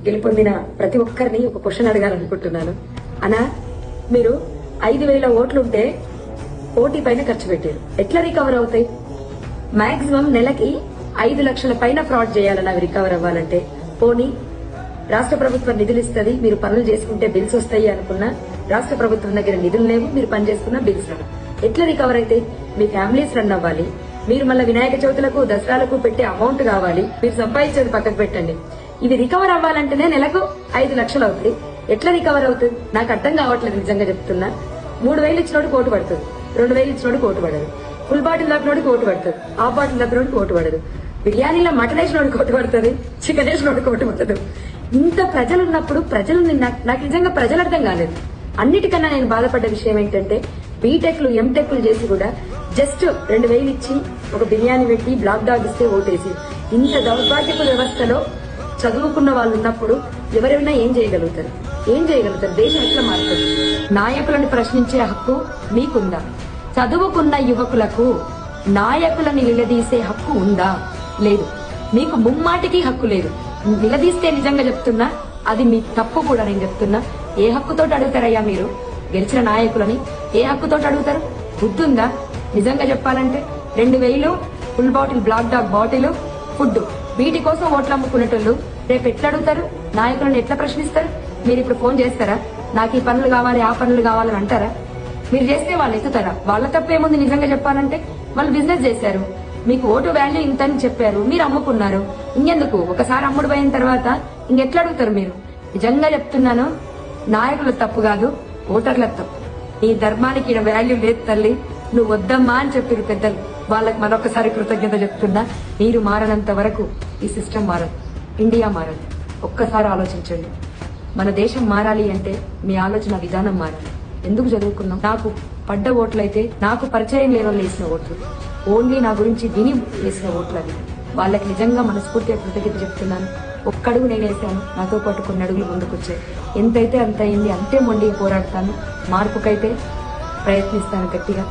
గెలుపొందిన ప్రతి ఒక్కరిని ఒక క్వశ్చన్ అడగాలనుకుంటున్నాను. అనా, మీరు 5,000 ఓట్లుంటే కోటి పైన ఖర్చు పెట్టారు, ఎట్లా రికవర్ అవుతాయి? మాక్సిమం నెలకి 5 లక్షల పైన ఫ్రాడ్ చేయాలని అవి రికవర్ అవ్వాలంటే. పోనీ రాష్ట్ర ప్రభుత్వం నిధులు ఇస్తుంది, మీరు పనులు చేసుకుంటే బిల్స్ వస్తాయి అనుకున్నా రాష్ట్ర ప్రభుత్వం దగ్గర నిధులు లేవు, మీరు పని చేసుకున్న బిల్స్ రావు. ఎట్లా రికవర్ అయితే? మీ ఫ్యామిలీస్ రన్ అవ్వాలి, మీరు మళ్ళీ వినాయక చవితులకు దసరాలకు పెట్టే అమౌంట్ కావాలి, మీరు సంపాదించేది పక్కకు పెట్టండి. ఇవి రికవర్ అవ్వాలంటేనే నెలకు 5 లక్షలు అవుతాయి. ఎట్లా రికవర్ అవుతుంది? నాకు అర్థం కావట్లేదు, నిజంగా చెప్తున్నా. 3,000 ఇచ్చినోడు కోటు పడుతుంది, 2,000 ఇచ్చినోడు కోటు పడదు, ఫుల్ బాటిల్ దప్పినోడు కోటు పడుతుంది, హాఫ్ బాటిల్ దప్పినోడు కోటు పడదు, బిర్యానీలో మటన్ వేసినోడు కోటు పడుతుంది, చికెన్ వేసినోడు కోటు పడదు. ఇంత ప్రజలు ఉన్నప్పుడు ప్రజలు నాకు నిజంగా ప్రజలు అర్థం కాలేదు. అన్నిటికన్నా నేను బాధపడ్డ విషయం ఏంటంటే, బీటెక్లు ఎంటెక్లు చేసి కూడా జస్ట్ 2,000 ఇచ్చి ఒక బిర్యానీ పెట్టి బ్లాక్ డాగ్ ఇస్తే ఓటేసి, ఇంత దౌర్భాగ్యపు వ్యవస్థలో చదువుకున్న వాళ్ళు ఉన్నప్పుడు ఎవరైనా ఏం చేయగలుగుతారు? దేశం ఎట్లా మారుతుంది? నాయకులను ప్రశ్నించే హక్కు మీకుందా? చదువుకున్న యువకులకు నాయకులను నిలదీసే హక్కు ఉందా? లేదు. మీకు ముమ్మాటికి హక్కు లేదు. నిలదీస్తే నిజంగా చెప్తున్నా, అది మీ తప్పు కూడా. నేను చెప్తున్నా, ఏ హక్కుతోటి అడుగుతారయ్యా మీరు గెలిచిన నాయకులని? ఏ హక్కుతోటి అడుగుతారు? బుద్ధుందా? నిజంగా చెప్పాలంటే 2,000 full bottle Black Dog bottle food, వీటి కోసం ఓట్లు అమ్ముకునేటోళ్ళు రేపు ఎట్లా అడుగుతారు? నాయకులను ఎట్లా ప్రశ్నిస్తారు? మీరు ఇప్పుడు ఫోన్ చేస్తారా? నాకు ఈ పనులు కావాలి, ఆ పనులు కావాలని అంటారా? మీరు చేస్తే వాళ్ళు ఎత్తుతారా? వాళ్ళ తప్పేముంది? నిజంగా చెప్పాలంటే వాళ్ళు బిజినెస్ చేశారు, మీకు ఓటు వాల్యూ ఇంత అని చెప్పారు, మీరు అమ్ముకున్నారు. ఇంకెందుకు? ఒకసారి అమ్ముడు పోయిన తర్వాత ఇంకెట్లా అడుగుతారు మీరు? నిజంగా చెప్తున్నాను, నాయకుల తప్పు కాదు, ఓటర్ల తప్పు. నీ ధర్మానికి ఈడ వాల్యూ లేదు తల్లి, నువ్వు వద్దమ్మా అని చెప్పారు పెద్దలు. వాళ్ళకి మరొకసారి కృతజ్ఞత చెప్తున్నా. మీరు మారనంత వరకు ఈ సిస్టమ్ మారదు, ఇండియా మారదు. ఒక్కసారి ఆలోచించండి. మన దేశం మారాలి అంటే మీ ఆలోచన విధానం మారాలి. ఎందుకు చదువుకున్నాం? నాకు పడ్డ ఓట్లయితే నాకు పరిచయం లేని వాళ్ళు వేసిన ఓట్లు, ఓన్లీ నా గురించి విని వేసిన ఓట్లు అవి. వాళ్ళకి నిజంగా మనస్ఫూర్తిగా కృతజ్ఞత చెప్తున్నాను. ఒక్కడుగు నేను వేసాను, నాతో పాటు కొన్ని అడుగులు ముందుకొచ్చాయి. ఎంతైతే అంత అయింది, అంతే మొండిగా పోరాడతాను. మార్పుకైతే ప్రయత్నిస్తాను గట్టిగా.